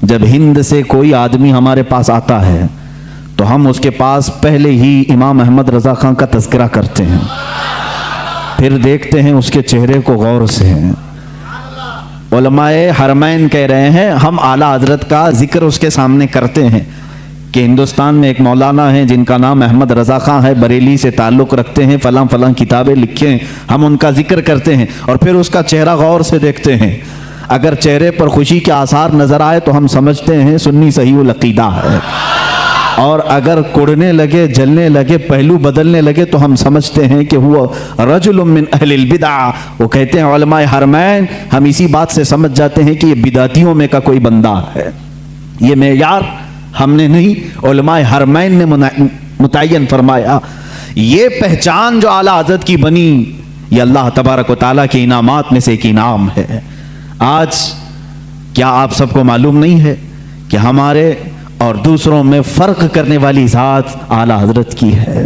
جب ہند سے کوئی آدمی ہمارے پاس آتا ہے تو ہم اس کے پاس پہلے ہی امام احمد رضا خان کا تذکرہ کرتے ہیں، پھر دیکھتے ہیں اس کے چہرے کو غور سے۔ علماء حرمین کہہ رہے ہیں ہم اعلیٰ حضرت کا ذکر اس کے سامنے کرتے ہیں کہ ہندوستان میں ایک مولانا ہیں جن کا نام احمد رضا خان ہے، بریلی سے تعلق رکھتے ہیں، فلاں فلاں کتابیں لکھے ہیں، ہم ان کا ذکر کرتے ہیں اور پھر اس کا چہرہ غور سے دیکھتے ہیں۔ اگر چہرے پر خوشی کے آثار نظر آئے تو ہم سمجھتے ہیں سنی صحیح العقیدہ ہے، اور اگر کڑنے لگے، جلنے لگے، پہلو بدلنے لگے تو ہم سمجھتے ہیں کہ وہ رجل من اہل البدع۔ وہ کہتے ہیں علماء حرمین، ہم اسی بات سے سمجھ جاتے ہیں کہ یہ بدعتیوں میں کا کوئی بندہ ہے۔ یہ معیار ہم نے نہیں، علماء حرمین نے متعین فرمایا۔ یہ پہچان جو اعلیٰ حضرت کی بنی، یہ اللہ تبارک و تعالیٰ کے انعامات میں سے ایک انعام ہے۔ آج کیا آپ سب کو معلوم نہیں ہے کہ ہمارے اور دوسروں میں فرق کرنے والی ذات اعلیٰ حضرت کی ہے؟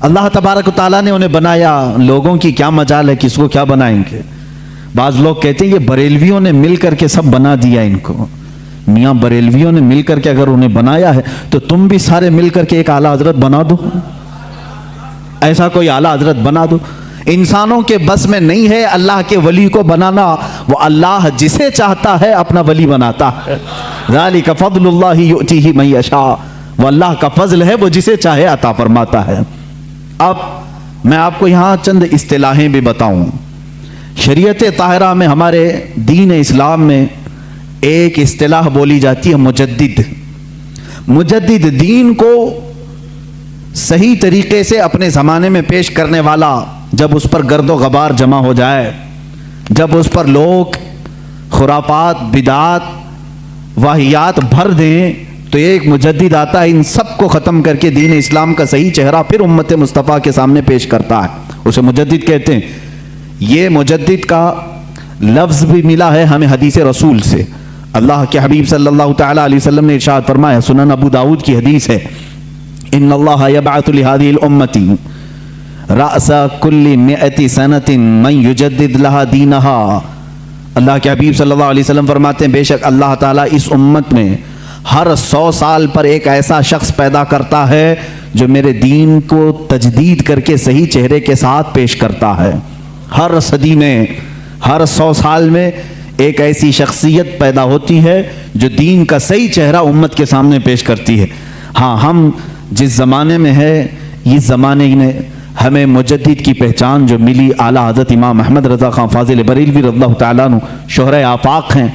اللہ تبارک و تعالیٰ نے انہیں بنایا، لوگوں کی کیا مجال ہے کس کو کیا بنائیں گے۔ بعض لوگ کہتے ہیں یہ بریلویوں نے مل کر کے سب بنا دیا ان کو۔ میاں بریلویوں نے مل کر کے اگر انہیں بنایا ہے تو تم بھی سارے مل کر کے ایک اعلیٰ حضرت بنا دو، ایسا کوئی اعلیٰ حضرت بنا دو۔ انسانوں کے بس میں نہیں ہے اللہ کے ولی کو بنانا، وہ اللہ جسے چاہتا ہے اپنا ولی بناتا ہے۔ ذالک فضل اللہ یؤتیہ من یشاء، وہ اللہ کا فضل ہے، وہ جسے چاہے عطا فرماتا ہے۔ اب میں آپ کو یہاں چند اصطلاحیں بھی بتاؤں۔ شریعت طاہرہ میں، ہمارے دین اسلام میں ایک اصطلاح بولی جاتی ہے مجدد۔ مجدد دین کو صحیح طریقے سے اپنے زمانے میں پیش کرنے والا۔ جب اس پر گرد و غبار جمع ہو جائے، جب اس پر لوگ خرافات، بدعات، واہیات بھر دیں تو ایک مجدد آتا ہے، ان سب کو ختم کر کے دین اسلام کا صحیح چہرہ پھر امت مصطفیٰ کے سامنے پیش کرتا ہے، اسے مجدد کہتے ہیں۔ یہ مجدد کا لفظ بھی ملا ہے ہمیں حدیث رسول سے۔ اللہ کے حبیب صلی اللہ تعالیٰ علیہ وسلم نے ارشاد فرمایا، سنن ابو داؤد کی حدیث ہے، ان اللہ یبعث لہذہ الامۃ رأس کل مئۃ سنۃ من یجدد لہا دینہا۔ اللہ کے حبیب صلی اللہ علیہ وسلم فرماتے ہیں بے شک اللہ تعالیٰ اس امت میں ہر 100 سال پر ایک ایسا شخص پیدا کرتا ہے جو میرے دین کو تجدید کر کے صحیح چہرے کے ساتھ پیش کرتا ہے۔ ہر صدی میں، ہر 100 سال میں ایک ایسی شخصیت پیدا ہوتی ہے جو دین کا صحیح چہرہ امت کے سامنے پیش کرتی ہے۔ ہاں، ہم جس زمانے میں ہے، اس زمانے نے ہمیں مجدد کی پہچان جو ملی، اعلیٰ حضرت امام احمد رضا خان فاضل بریلوی رضی اللہ تعالیٰ عنہ شہرۂ آفاق ہیں،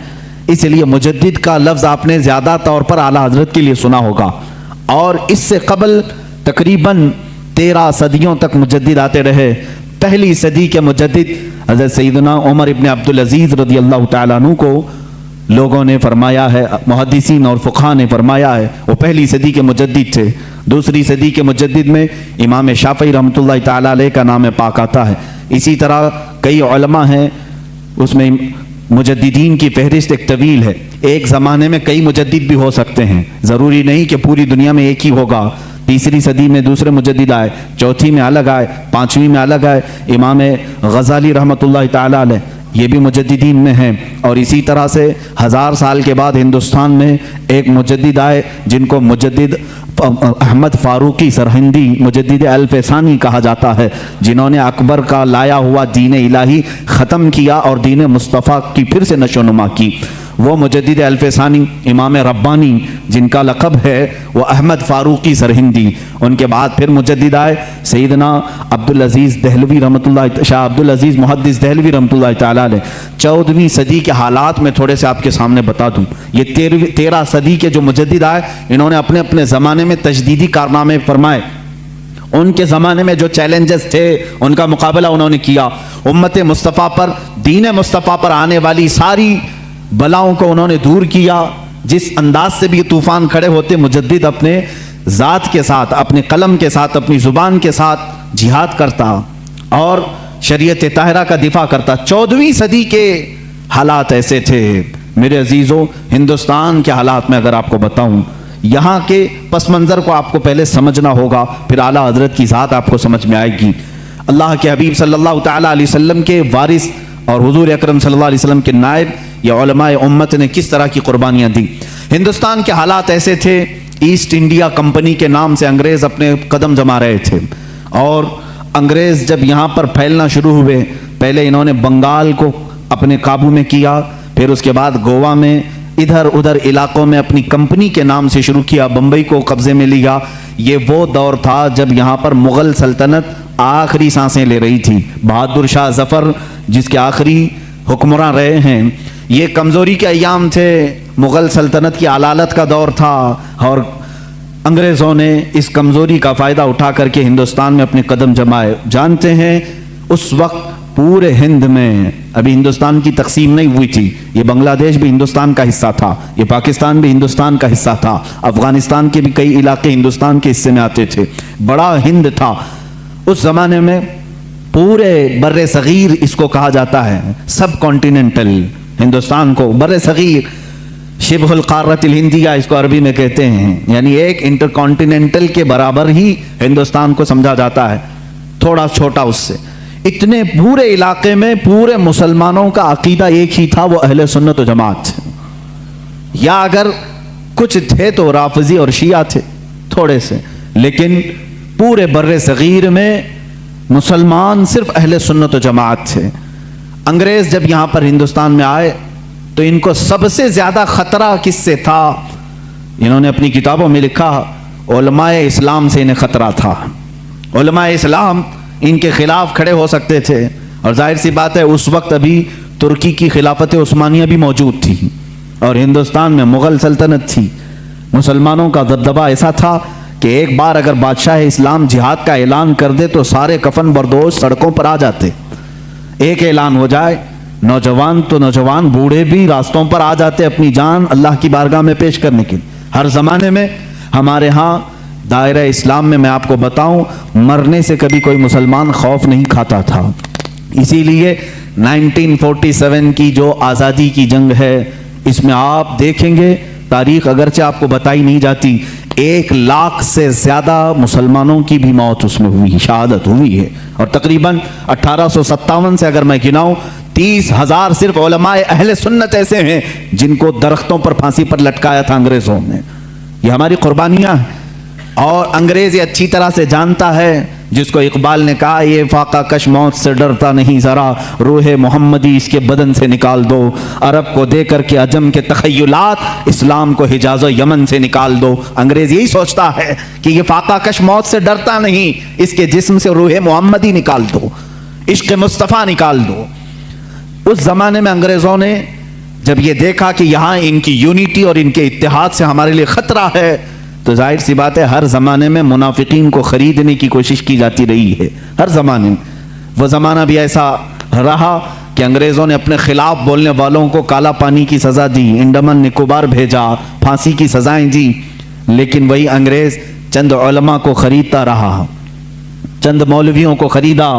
اس لیے مجدد کا لفظ آپ نے زیادہ طور پر اعلیٰ حضرت کے لیے سنا ہوگا۔ اور اس سے قبل تقریباً 13 صدیوں تک مجدد آتے رہے۔ پہلی صدی کے مجدد حضرت سیدنا عمر ابن عبدالعزیز رضی اللہ تعالیٰ عنہ کو لوگوں نے فرمایا ہے، محدثین اور فقہاء نے فرمایا ہے وہ پہلی صدی کے مجدد تھے۔ دوسری صدی کے مجدد میں امام شافعی رحمۃ اللہ تعالیٰ علیہ کا نام پاک آتا ہے۔ اسی طرح کئی علماء ہیں، اس میں مجددین کی فہرست ایک طویل ہے۔ ایک زمانے میں کئی مجدد بھی ہو سکتے ہیں، ضروری نہیں کہ پوری دنیا میں ایک ہی ہوگا۔ تیسری صدی میں دوسرے مجدد آئے، چوتھی میں الگ آئے، پانچویں میں الگ آئے۔ امام غزالی رحمۃ اللہ تعالیٰ علیہ یہ بھی مجددین میں ہیں۔ اور اسی طرح سے 1000 سال کے بعد ہندوستان میں ایک مجدد آئے جن کو مجدد احمد فاروقی سرہندی، مجدد الف ثانی کہا جاتا ہے، جنہوں نے اکبر کا لایا ہوا دین الہی ختم کیا اور دین مصطفیٰ کی پھر سے نشو و نما کی۔ وہ مجدد الف ثانی امام ربانی جن کا لقب ہے وہ احمد فاروقی سرہندی۔ ان کے بعد پھر مجدد آئے سیدنا عبدالعزیز دہلوی رحمۃ اللہ، شاہ عبدالعزیز محدث دہلوی رحمۃ اللہ تعالیٰ علیہ۔ 14ویں صدی کے حالات میں تھوڑے سے آپ کے سامنے بتا دوں۔ یہ 13 صدی کے جو مجدد آئے، انہوں نے اپنے اپنے زمانے میں تجدیدی کارنامے فرمائے۔ ان کے زمانے میں جو چیلنجز تھے ان کا مقابلہ انہوں نے کیا۔ امت مصطفیٰ پر، دین مصطفیٰ پر آنے والی ساری بلاؤں کو انہوں نے دور کیا۔ جس انداز سے بھی طوفان کھڑے ہوتے، مجدد اپنے ذات کے ساتھ، اپنے قلم کے ساتھ، اپنی زبان کے ساتھ جہاد کرتا اور شریعت طاہرہ کا دفاع کرتا۔ 14ویں صدی کے حالات ایسے تھے میرے عزیزوں۔ ہندوستان کے حالات میں اگر آپ کو بتاؤں، یہاں کے پس منظر کو آپ کو پہلے سمجھنا ہوگا، پھر اعلیٰ حضرت کی ذات آپ کو سمجھ میں آئے گی۔ اللہ کے حبیب صلی اللہ تعالیٰ علیہ وسلم کے وارث اور حضور اکرم صلی اللہ علیہ وسلم کے نائب یا علماء امت نے کس طرح کی قربانیاں دی۔ ہندوستان کے حالات ایسے تھے، ایسٹ انڈیا کمپنی کے نام سے انگریز اپنے قدم جما رہے تھے، اور انگریز جب یہاں پر پھیلنا شروع ہوئے، پہلے انہوں نے بنگال کو اپنے قابو میں کیا، پھر اس کے بعد گوا میں، ادھر ادھر علاقوں میں اپنی کمپنی کے نام سے شروع کیا، بمبئی کو قبضے میں لیا۔ یہ وہ دور تھا جب یہاں پر مغل سلطنت آخری سانسیں لے رہی تھی۔ بہادر شاہ ظفر جس کے آخری حکمراں رہے ہیں، یہ کمزوری کے ایام تھے، مغل سلطنت کی علالت کا دور تھا، اور انگریزوں نے اس کمزوری کا فائدہ اٹھا کر کے ہندوستان میں اپنے قدم جمائے۔ جانتے ہیں اس وقت پورے ہند میں، ابھی ہندوستان کی تقسیم نہیں ہوئی تھی، یہ بنگلہ دیش بھی ہندوستان کا حصہ تھا، یہ پاکستان بھی ہندوستان کا حصہ تھا، افغانستان کے بھی کئی علاقے ہندوستان کے حصے میں آتے تھے، بڑا ہند تھا اس زمانے میں۔ پورے بر صغیر اس کو کہا جاتا ہے، سب کانٹیننٹل ہندوستان کو، بر صغیر شبہ القارۃ الہندیہ اس کو عربی میں کہتے ہیں، یعنی ایک انٹر کانٹیننٹل کے برابر ہی ہندوستان کو سمجھا جاتا ہے، تھوڑا چھوٹا اس سے۔ اتنے پورے علاقے میں پورے مسلمانوں کا عقیدہ ایک ہی تھا، وہ اہل سنت و جماعت، یا اگر کچھ تھے تو رافضی اور شیعہ تھے تھوڑے سے، لیکن پورے بر صغیر میں مسلمان صرف اہل سنت و جماعت تھے۔ انگریز جب یہاں پر ہندوستان میں آئے تو ان کو سب سے زیادہ خطرہ کس سے تھا؟ انہوں نے اپنی کتابوں میں لکھا، علماء اسلام سے انہیں خطرہ تھا۔ علماء اسلام ان کے خلاف کھڑے ہو سکتے تھے، اور ظاہر سی بات ہے اس وقت ابھی ترکی کی خلافت عثمانیہ بھی موجود تھی، اور ہندوستان میں مغل سلطنت تھی۔ مسلمانوں کا دبدبہ ایسا تھا کہ ایک بار اگر بادشاہ اسلام جہاد کا اعلان کر دے تو سارے کفن بردوش سڑکوں پر آ جاتے، ایک اعلان ہو جائے، نوجوان تو نوجوان، بوڑھے بھی راستوں پر آ جاتے اپنی جان اللہ کی بارگاہ میں پیش کرنے کے لیے۔ ہر زمانے میں ہمارے ہاں دائرہ اسلام میں آپ کو بتاؤں، مرنے سے کبھی کوئی مسلمان خوف نہیں کھاتا تھا۔ اسی لیے 1947 کی جو آزادی کی جنگ ہے، اس میں آپ دیکھیں گے تاریخ اگرچہ آپ کو بتائی نہیں جاتی، 1 لاکھ سے زیادہ مسلمانوں کی بھی موت اس میں ہوئی، شہادت ہوئی ہے، اور تقریباً 1857 سے اگر میں گناؤں 30,000 صرف علماء اہل سنت ایسے ہیں جن کو درختوں پر پھانسی پر لٹکایا تھا انگریزوں نے۔ یہ ہماری قربانیاں ہیں، اور انگریز یہ اچھی طرح سے جانتا ہے، جس کو اقبال نے کہا، یہ فاقہ کش موت سے ڈرتا نہیں ذرا، روح محمدی اس کے بدن سے نکال دو، عرب کو دے کر کے عجم کے تخیلات، اسلام کو حجاز و یمن سے نکال دو۔ انگریز یہی سوچتا ہے کہ یہ فاقہ کش موت سے ڈرتا نہیں، اس کے جسم سے روح محمدی نکال دو، عشق مصطفیٰ نکال دو۔ اس زمانے میں انگریزوں نے جب یہ دیکھا کہ یہاں ان کی یونٹی اور ان کے اتحاد سے ہمارے لیے خطرہ ہے، تو ظاہر سی بات ہے ہر زمانے میں منافقین کو خریدنے کی کوشش کی جاتی رہی ہے، ہر زمانے میں۔ وہ زمانہ بھی ایسا رہا کہ انگریزوں نے اپنے خلاف بولنے والوں کو کالا پانی کی سزا دی، انڈمان نکوبار بھیجا، پھانسی کی سزائیں دی، لیکن وہی انگریز چند علماء کو خریدتا رہا، چند مولویوں کو خریدا،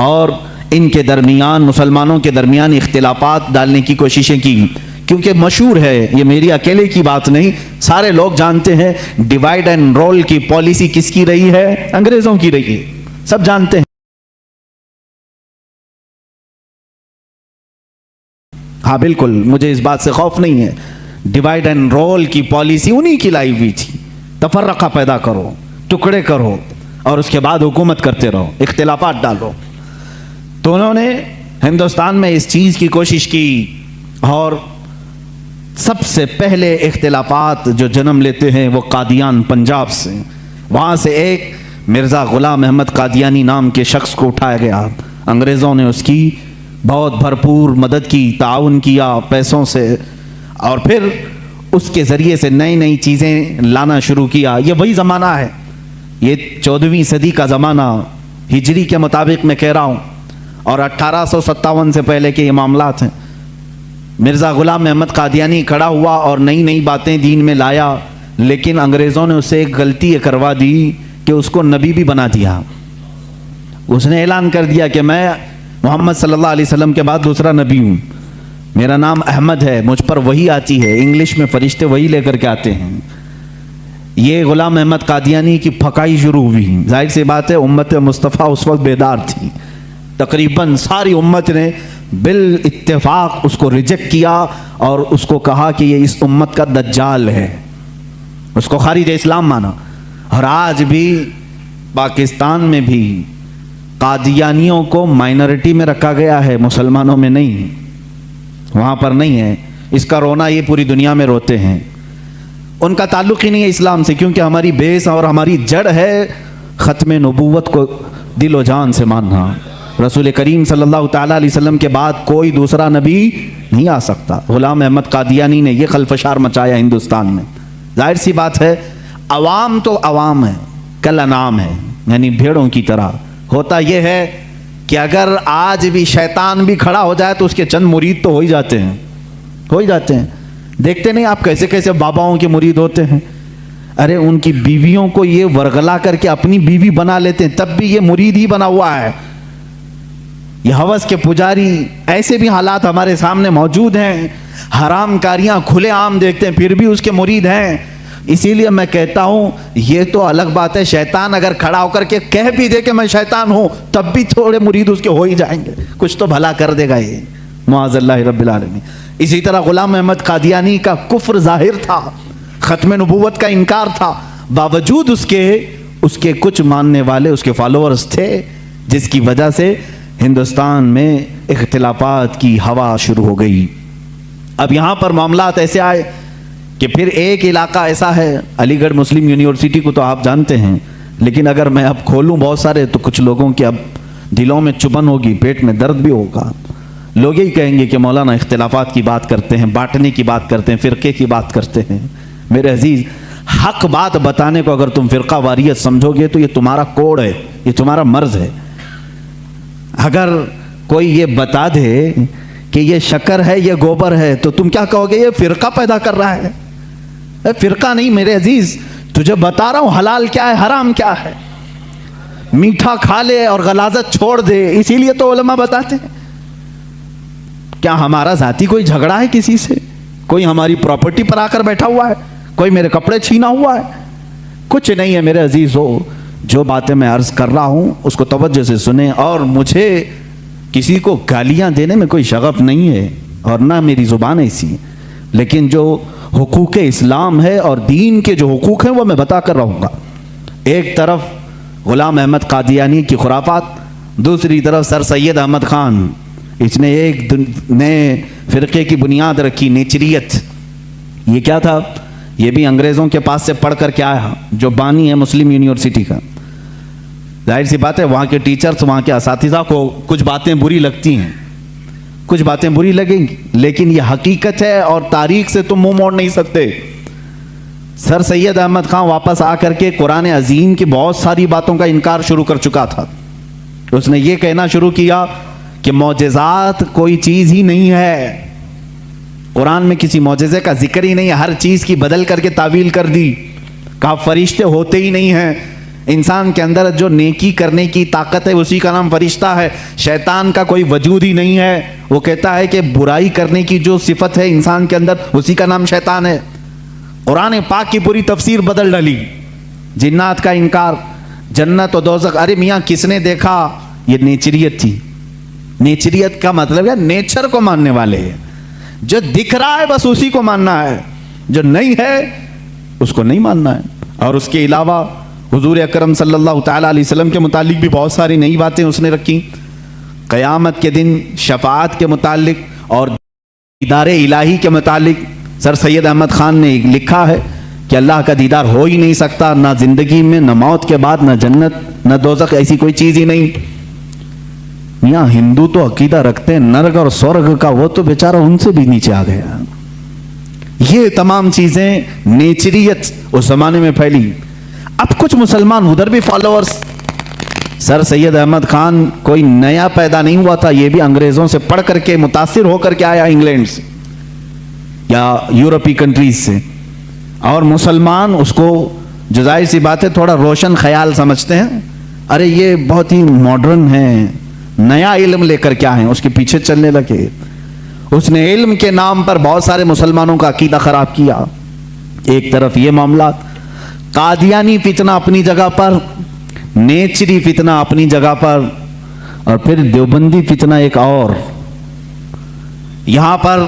اور ان کے درمیان، مسلمانوں کے درمیان اختلافات ڈالنے کی کوششیں کی، کیونکہ مشہور ہے، یہ میری اکیلے کی بات نہیں، سارے لوگ جانتے ہیں ڈیوائڈ اینڈ رول کی پالیسی کس کی رہی ہے؟ انگریزوں کی رہی ہے، سب جانتے ہیں۔ ہاں بالکل، مجھے اس بات سے خوف نہیں ہے، ڈیوائڈ اینڈ رول کی پالیسی انہی کی لائی ہوئی تھی، تفرقہ پیدا کرو، ٹکڑے کرو، اور اس کے بعد حکومت کرتے رہو، اختلافات ڈالو۔ تو انہوں نے ہندوستان میں اس چیز کی کوشش کی، اور سب سے پہلے اختلافات جو جنم لیتے ہیں وہ قادیان پنجاب سے، وہاں سے ایک مرزا غلام احمد قادیانی نام کے شخص کو اٹھایا گیا، انگریزوں نے اس کی بہت بھرپور مدد کی، تعاون کیا پیسوں سے، اور پھر اس کے ذریعے سے نئی نئی چیزیں لانا شروع کیا۔ یہ وہی زمانہ ہے، یہ 14ویں صدی کا زمانہ، ہجری کے مطابق میں کہہ رہا ہوں، اور 1857 سے پہلے کے یہ معاملات ہیں۔ مرزا غلام احمد قادیانی کھڑا ہوا اور نئی نئی باتیں دین میں لایا، لیکن انگریزوں نے اسے ایک غلطی یہ کروا دی کہ اس کو نبی بھی بنا دیا۔ اس نے اعلان کر دیا کہ میں محمد صلی اللہ علیہ وسلم کے بعد دوسرا نبی ہوں، میرا نام احمد ہے، مجھ پر وحی آتی ہے، انگلش میں فرشتے وحی لے کر کے آتے ہیں۔ یہ غلام احمد قادیانی کی پھکائی شروع ہوئی۔ ظاہر سی بات ہے امت مصطفیٰ اس وقت بیدار تھی، تقریباً ساری امت نے بال اتفاق اس کو ریجیکٹ کیا اور اس کو کہا کہ یہ اس امت کا دجال ہے، اس کو خارج اسلام مانا۔ اور آج بھی پاکستان میں بھی قادیانیوں کو مائنورٹی میں رکھا گیا ہے، مسلمانوں میں نہیں، وہاں پر نہیں ہے۔ اس کا رونا یہ پوری دنیا میں روتے ہیں۔ ان کا تعلق ہی نہیں ہے اسلام سے، کیونکہ ہماری بیس اور ہماری جڑ ہے ختم نبوت کو دل و جان سے ماننا۔ رسول کریم صلی اللہ تعالیٰ علیہ وسلم کے بعد کوئی دوسرا نبی نہیں آ سکتا۔ غلام احمد قادیانی نے یہ خلفشار مچایا ہندوستان میں۔ ظاہر سی بات ہے، عوام تو عوام ہے، کل انعام ہے، یعنی بھیڑوں کی طرح۔ ہوتا یہ ہے کہ اگر آج بھی شیطان بھی کھڑا ہو جائے تو اس کے چند مرید تو ہو ہی جاتے ہیں، ہو ہی جاتے ہیں۔ دیکھتے نہیں آپ کیسے کیسے باباؤں کے مرید ہوتے ہیں؟ ارے ان کی بیویوں کو یہ ورغلا کر کے اپنی بیوی بنا لیتے ہیں، تب بھی یہ مرید ہی بنا ہوا ہے۔ یہ ہوس کے پجاری، ایسے بھی حالات ہمارے سامنے موجود ہیں۔ حرام کاریاں کھلے عام دیکھتے ہیں، پھر بھی اس کے مرید ہیں۔ اسی لیے میں کہتا ہوں یہ تو الگ بات ہے، شیطان اگر کھڑا ہو کر کے کہہ بھی دے کہ میں شیطان ہوں، تب بھی تھوڑے مرید اس کے ہو ہی جائیں گے، کچھ تو بھلا کر دے گا یہ، معاذ اللہ رب العالمین۔ اسی طرح غلام احمد قادیانی کا کفر ظاہر تھا، ختم نبوت کا انکار تھا، باوجود اس کے کچھ ماننے والے اس کے فالوورز تھے، جس کی وجہ سے ہندوستان میں اختلافات کی ہوا شروع ہو گئی۔ اب یہاں پر معاملات ایسے آئے کہ پھر ایک علاقہ ایسا ہے، علی گڑھ مسلم یونیورسٹی کو تو آپ جانتے ہیں، لیکن اگر میں اب کھولوں بہت سارے تو کچھ لوگوں کے اب دلوں میں چبھن ہوگی، پیٹ میں درد بھی ہوگا۔ لوگ یہی کہیں گے کہ مولانا اختلافات کی بات کرتے ہیں، بانٹنے کی بات کرتے ہیں، فرقے کی بات کرتے ہیں۔ میرے عزیز، حق بات بتانے کو اگر تم فرقہ واریت سمجھو گے تو یہ تمہارا کوڑ ہے، یہ تمہارا مرض ہے۔ اگر کوئی یہ بتا دے کہ یہ شکر ہے، یہ گوبر ہے، تو تم کیا کہو گے؟ یہ فرقہ پیدا کر رہا ہے۔ فرقہ نہیں میرے عزیز، تجھے بتا رہا ہوں حلال کیا ہے، حرام کیا ہے۔ میٹھا کھا لے اور غلاظت چھوڑ دے، اسی لیے تو علماء بتاتے ہیں۔ کیا ہمارا ذاتی کوئی جھگڑا ہے کسی سے؟ کوئی ہماری پراپرٹی پر آ کر بیٹھا ہوا ہے؟ کوئی میرے کپڑے چھینا ہوا ہے؟ کچھ نہیں ہے میرے عزیز ہو۔ جو باتیں میں عرض کر رہا ہوں اس کو توجہ سے سنیں، اور مجھے کسی کو گالیاں دینے میں کوئی شغف نہیں ہے اور نہ میری زبان ایسی، لیکن جو حقوق اسلام ہے اور دین کے جو حقوق ہیں وہ میں بتا کر رہوں گا۔ ایک طرف غلام احمد قادیانی کی خرافات، دوسری طرف سر سید احمد خان، اس نے ایک نئے فرقے کی بنیاد رکھی، نیچریت۔ یہ کیا تھا؟ یہ بھی انگریزوں کے پاس سے پڑھ کر کے آیا، جو بانی ہے مسلم یونیورسٹی کا۔ ظاہر سی بات ہے وہاں کے ٹیچرز، وہاں کے اساتذہ کو کچھ باتیں بری لگتی ہیں، کچھ باتیں بری لگیں گی، لیکن یہ حقیقت ہے اور تاریخ سے تم منہ موڑ نہیں سکتے۔ سر سید احمد خان واپس آ کر کے قرآن عظیم کی بہت ساری باتوں کا انکار شروع کر چکا تھا۔ اس نے یہ کہنا شروع کیا کہ معجزات کوئی چیز ہی نہیں ہے، قرآن میں کسی معجزے کا ذکر ہی نہیں ہے، ہر چیز کی بدل کر کے تعویل کر دی، کہا فرشتے ہوتے ہی نہیں ہیں، انسان کے اندر جو نیکی کرنے کی طاقت ہے اسی کا نام فرشتہ ہے، شیطان کا کوئی وجود ہی نہیں ہے۔ وہ کہتا ہے کہ برائی کرنے کی جو صفت ہے انسان کے اندر اسی کا نام شیطان ہے۔ قرآن پاک کی پوری تفسیر بدل ڈالی، جنات کا انکار، جنت و دوزخ۔ ارے میاں کس نے دیکھا؟ یہ نیچریت تھی۔ نیچریت کا مطلب ہے نیچر کو ماننے والے ہیں، جو دکھ رہا ہے بس اسی کو ماننا ہے، جو نہیں ہے اس کو نہیں ماننا ہے۔ اور اس کے علاوہ حضور اکرم صلی اللہ تعالیٰ علیہ وسلم کے متعلق بھی بہت ساری نئی باتیں اس نے رکھی، قیامت کے دن شفاعت کے متعلق اور دیدار الہی کے متعلق۔ سر سید احمد خان نے لکھا ہے کہ اللہ کا دیدار ہو ہی نہیں سکتا، نہ زندگی میں، نہ موت کے بعد، نہ جنت، نہ دوزخ، ایسی کوئی چیز ہی نہیں۔ یہاں ہندو تو عقیدہ رکھتے ہیں نرک اور سورگ کا، وہ تو بیچارہ ان سے بھی نیچے آ گیا۔ یہ تمام چیزیں نیچریت اس زمانے میں پھیلی۔ اب کچھ مسلمان ادھر بھی فالوورز۔ سر سید احمد خان کوئی نیا پیدا نہیں ہوا تھا، یہ بھی انگریزوں سے پڑھ کر کے متاثر ہو کر کے آیا، انگلینڈ سے یا یورپی کنٹریز سے، اور مسلمان اس کو جو ظاہر سی بات ہے تھوڑا روشن خیال سمجھتے ہیں، ارے یہ بہت ہی ماڈرن ہیں، نیا علم لے کر کیا ہیں، اس کے پیچھے چلنے لگے۔ اس نے علم کے نام پر بہت سارے مسلمانوں کا عقیدہ خراب کیا۔ ایک طرف یہ معاملات، قادیانی فتنہ اپنی جگہ پر، نیچری فتنہ اپنی جگہ پر، اور پھر دیوبندی فتنہ ایک اور، یہاں پر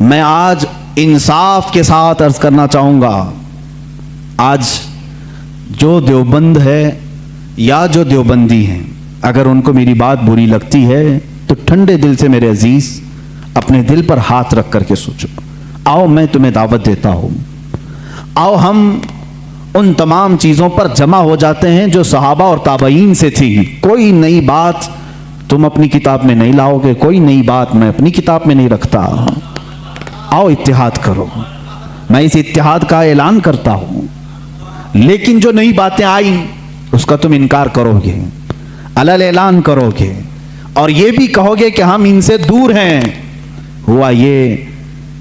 میں آج انصاف کے ساتھ عرض کرنا چاہوں گا، آج جو دیوبند ہے یا جو دیوبندی ہیں، اگر ان کو میری بات بری لگتی ہے تو ٹھنڈے دل سے میرے عزیز اپنے دل پر ہاتھ رکھ کر کے سوچو، آؤ میں تمہیں دعوت دیتا ہوں، آؤ ہم ان تمام چیزوں پر جمع ہو جاتے ہیں جو صحابہ اور تابعین سے تھی۔ کوئی نئی بات تم اپنی کتاب میں نہیں لاؤ گے، کوئی نئی بات میں اپنی کتاب میں نہیں رکھتا۔ آؤ اتحاد کرو، میں اس اتحاد کا اعلان کرتا ہوں، لیکن جو نئی باتیں آئیں اس کا تم انکار کرو گے، علل اعلان کرو گے، اور یہ بھی کہو گے کہ ہم ان سے دور ہیں۔ ہوا یہ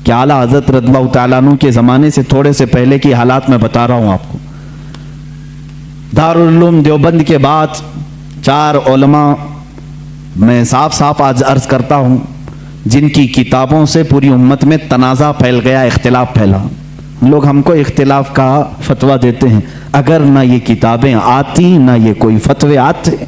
کہ اعلیٰ حضرت رضی اللہ تعالیٰ عنہ کے زمانے سے تھوڑے سے پہلے کی حالات میں بتا رہا ہوں آپ کو۔ دارالعلوم دیوبند کے بعد 4 علماء میں صاف صاف آج عرض کرتا ہوں جن کی کتابوں سے پوری امت میں تنازع پھیل گیا، اختلاف پھیلا۔ لوگ ہم کو اختلاف کا فتویٰ دیتے ہیں، اگر نہ یہ کتابیں آتی نہ یہ کوئی فتوے آتے۔